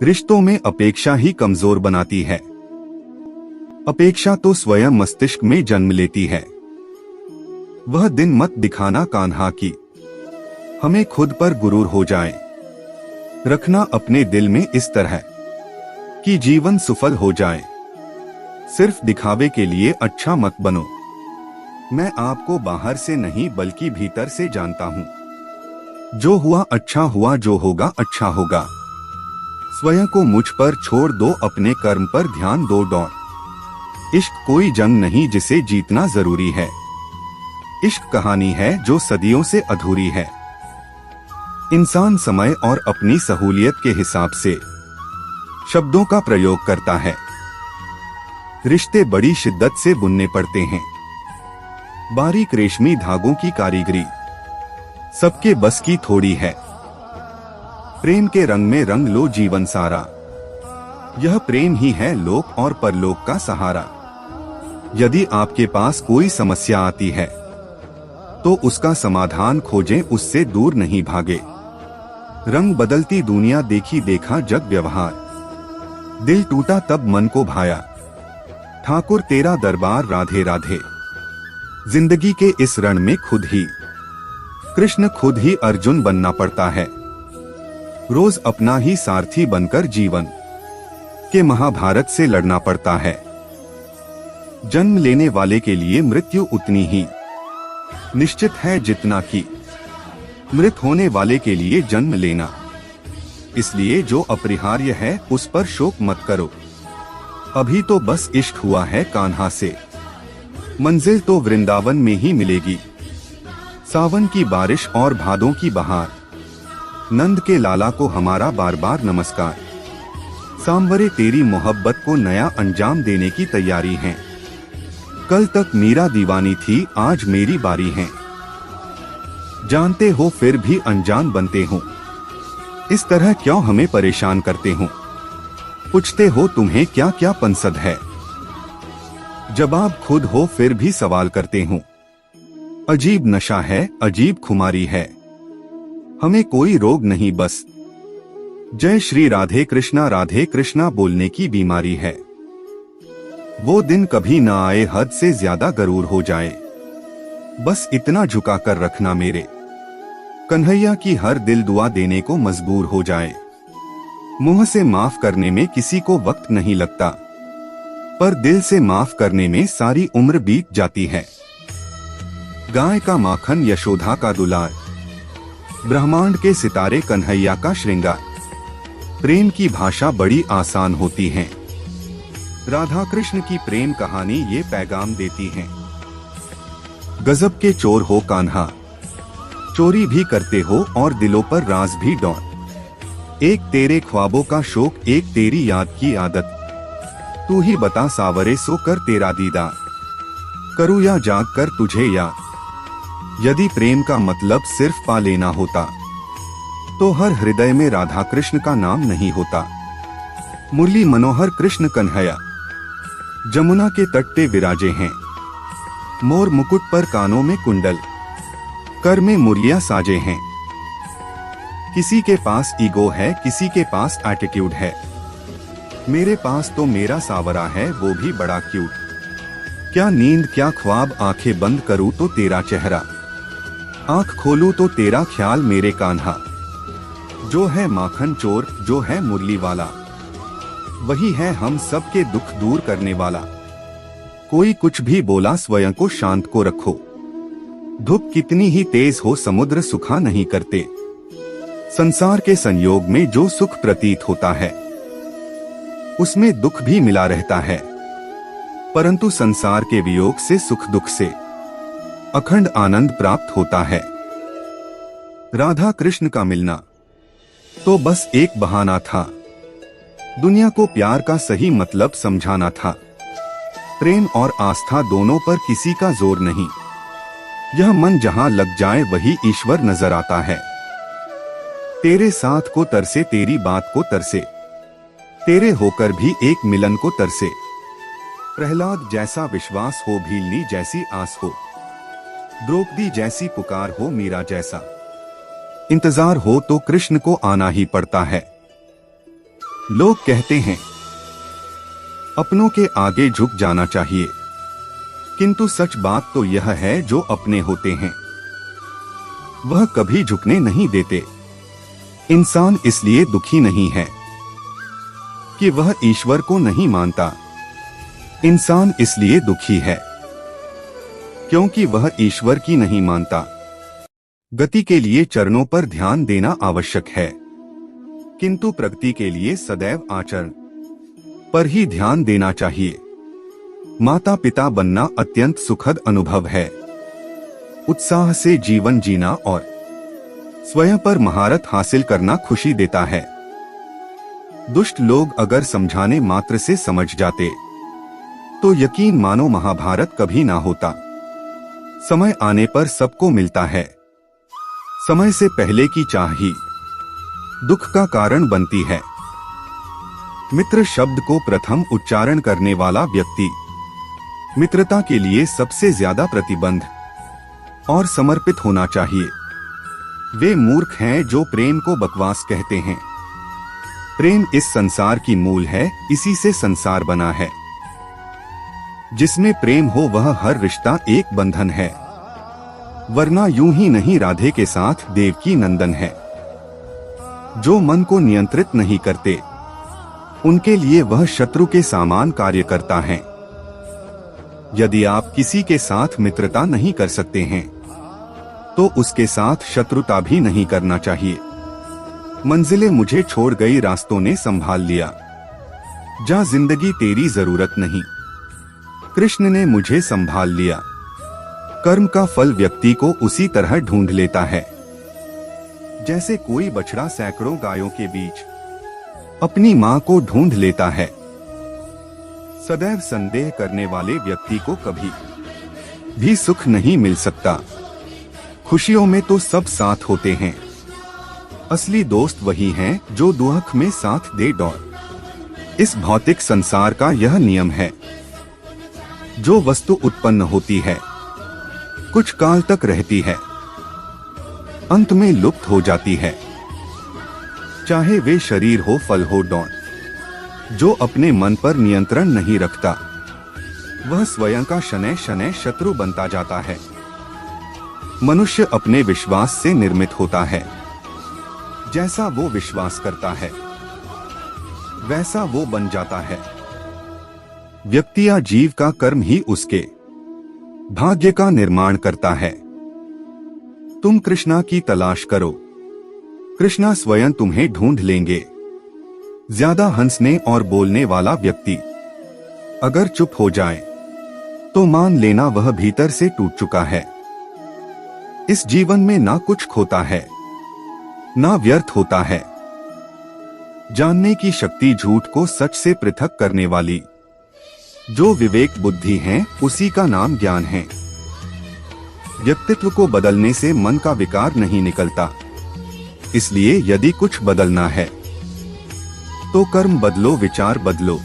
रिश्तों में अपेक्षा ही कमजोर बनाती है। अपेक्षा तो स्वयं मस्तिष्क में जन्म लेती है। वह दिन मत दिखाना कान्हा की, हमें खुद पर गुरूर हो जाए। रखना अपने दिल में इस तरह कि जीवन सफल हो जाए। सिर्फ दिखावे के लिए अच्छा मत बनो। मैं आपको बाहर से नहीं बल्कि भीतर से जानता हूँ। जो हुआ अच्छा हुआ, जो होगा अच्छा होगा। स्वयं को मुझ पर छोड़ दो, अपने कर्म पर ध्यान दो। दौड़ इश्क कोई जंग नहीं जिसे जीतना जरूरी है। इश्क कहानी है जो सदियों से अधूरी है। इंसान समय और अपनी सहूलियत के हिसाब से शब्दों का प्रयोग करता है। रिश्ते बड़ी शिद्दत से बुनने पड़ते हैं। बारीक रेशमी धागों की कारीगरी सबके बस की थोड़ी है। प्रेम के रंग में रंग लो जीवन सारा। यह प्रेम ही है लोक और परलोक का सहारा। यदि आपके पास कोई समस्या आती है तो उसका समाधान खोजें, उससे दूर नहीं भागे। रंग बदलती दुनिया, देखी देखा जग व्यवहार। दिल टूटा तब मन को भाया, ठाकुर तेरा दरबार राधे राधे। जिंदगी के इस रण में खुद ही कृष्ण, खुद ही अर्जुन बनना पड़ता है। रोज अपना ही सारथी बनकर जीवन के महाभारत से लड़ना पड़ता है। जन्म लेने वाले के लिए मृत्यु उतनी ही निश्चित है जितना कि मृत होने वाले के लिए जन्म लेना। इसलिए जो अपरिहार्य है उस पर शोक मत करो। अभी तो बस इश्क हुआ है कान्हा से, मंजिल तो वृंदावन में ही मिलेगी। सावन की बारिश और भादों की बहार, नंद के लाला को हमारा बार बार नमस्कार। सांवरे तेरी मोहब्बत को नया अंजाम देने की तैयारी है। कल तक मीरा दीवानी थी, आज मेरी बारी है। जानते हो फिर भी अनजान बनते हो, इस तरह क्यों हमें परेशान करते हो। पूछते हो तुम्हें क्या क्या पंसद है, जवाब खुद हो फिर भी सवाल करते हो। अजीब नशा है, अजीब खुमारी है, हमें कोई रोग नहीं, बस जय श्री राधे कृष्णा बोलने की बीमारी है। वो दिन कभी ना आए हद से ज्यादा गरूर हो जाए। बस इतना झुका कर रखना मेरे कन्हैया की हर दिल दुआ देने को मजबूर हो जाए। मुंह से माफ करने में किसी को वक्त नहीं लगता, पर दिल से माफ करने में सारी उम्र बीत जाती है। गाय का माखन यशोदा का दुलार, ब्रह्मांड के सितारे कन्हैया का श्रृंगार। प्रेम की भाषा बड़ी आसान होती है। राधा कृष्ण की प्रेम कहानी ये पैगाम देती है। गजब के चोर हो कान्हा, चोरी भी करते हो और दिलों पर राज भी डॉन। एक तेरे ख्वाबों का शौक, एक तेरी याद की आदत। तू ही बता सावरे सो कर तेरा दीदार, करूँ या जाग कर तुझे याद। यदि प्रेम का मतलब सिर्फ पा लेना होता तो हर हृदय में राधा कृष्ण का नाम नहीं होता। मुरली मनोहर कृष्ण कन्हैया जमुना के तट पे विराजे हैं। मोर मुकुट पर कानों में कुंडल, कर में मुरलियां साजे हैं। किसी के पास ईगो है, किसी के पास एटीट्यूड है। मेरे पास तो मेरा सावरा है, वो भी बड़ा क्यूट। क्या नींद क्या ख्वाब, आंखें बंद करूं तो तेरा चेहरा, आंख खोलूं तो तेरा ख्याल मेरे कान्हा। जो है माखन चोर, जो है मुरली वाला, वही है हम सबके दुख दूर करने वाला। कोई कुछ भी बोला, स्वयं को शांत को रखो। धूप कितनी ही तेज हो, समुद्र सुखा नहीं करते। संसार के संयोग में जो सुख प्रतीत होता है उसमें दुख भी मिला रहता है, परंतु संसार के वियोग से, सुख दुख से अखंड आनंद प्राप्त होता है। राधा कृष्ण का मिलना तो बस एक बहाना था। दुनिया को प्यार का सही मतलब समझाना था। प्रेम और आस्था दोनों पर किसी का जोर नहीं। यह मन जहां लग जाए वही ईश्वर नजर आता है। तेरे साथ को तरसे, तेरी बात को तरसे, तेरे होकर भी एक मिलन को तरसे। प्रहलाद जैसा विश्वास हो, भीलनी जैसी आस हो, द्रौपदी जैसी पुकार हो, मीरा जैसा इंतजार हो, तो कृष्ण को आना ही पड़ता है। लोग कहते हैं अपनों के आगे झुक जाना चाहिए, किंतु सच बात तो यह है जो अपने होते हैं वह कभी झुकने नहीं देते। इंसान इसलिए दुखी नहीं है कि वह ईश्वर को नहीं मानता, इंसान इसलिए दुखी है क्योंकि वह ईश्वर की नहीं मानता। गति के लिए चरणों पर ध्यान देना आवश्यक है, किंतु प्रगति के लिए सदैव आचरण पर ही ध्यान देना चाहिए। माता पिता बनना अत्यंत सुखद अनुभव है। उत्साह से जीवन जीना और स्वयं पर महारत हासिल करना खुशी देता है। दुष्ट लोग अगर समझाने मात्र से समझ जाते तो यकीन मानो महाभारत कभी ना होता। समय आने पर सबको मिलता है। समय से पहले की चाह ही दुख का कारण बनती है। मित्र शब्द को प्रथम उच्चारण करने वाला व्यक्ति मित्रता के लिए सबसे ज्यादा प्रतिबद्ध और समर्पित होना चाहिए। वे मूर्ख हैं जो प्रेम को बकवास कहते हैं। प्रेम इस संसार की मूल है, इसी से संसार बना है। जिसमें प्रेम हो वह हर रिश्ता एक बंधन है, वरना यूं ही नहीं राधे के साथ देवकी नंदन है। जो मन को नियंत्रित नहीं करते उनके लिए वह शत्रु के समान कार्य करता है। यदि आप किसी के साथ मित्रता नहीं कर सकते हैं तो उसके साथ शत्रुता भी नहीं करना चाहिए। मंजिलें मुझे छोड़ गई, रास्तों ने संभाल लिया, जा जिंदगी तेरी जरूरत नहीं, कृष्ण ने मुझे संभाल लिया। कर्म का फल व्यक्ति को उसी तरह ढूंढ लेता है जैसे कोई बछड़ा सैकड़ों गायों के बीच अपनी मां को ढूंढ लेता है। सदैव संदेह करने वाले व्यक्ति को कभी भी सुख नहीं मिल सकता। खुशियों में तो सब साथ होते हैं, असली दोस्त वही हैं जो दुख में साथ दे डॉट। इस भौतिक संसार का यह नियम है, जो वस्तु उत्पन्न होती है कुछ काल तक रहती है, अंत में लुप्त हो जाती है। चाहे वे शरीर हो, फल हो, डॉट। जो अपने मन पर नियंत्रण नहीं रखता वह स्वयं का शनै शनै शत्रु बनता जाता है। मनुष्य अपने विश्वास से निर्मित होता है। जैसा वो विश्वास करता है वैसा वो बन जाता है। व्यक्ति या जीव का कर्म ही उसके भाग्य का निर्माण करता है। तुम कृष्णा की तलाश करो, कृष्णा स्वयं तुम्हें ढूंढ लेंगे। ज्यादा हंसने और बोलने वाला व्यक्ति अगर चुप हो जाए तो मान लेना वह भीतर से टूट चुका है। इस जीवन में ना कुछ खोता है ना व्यर्थ होता है। जानने की शक्ति झूठ को सच से पृथक करने वाली जो विवेक बुद्धि है उसी का नाम ज्ञान है। व्यक्तित्व को बदलने से मन का विकार नहीं निकलता, इसलिए यदि कुछ बदलना है तो कर्म बदलो, विचार बदलो।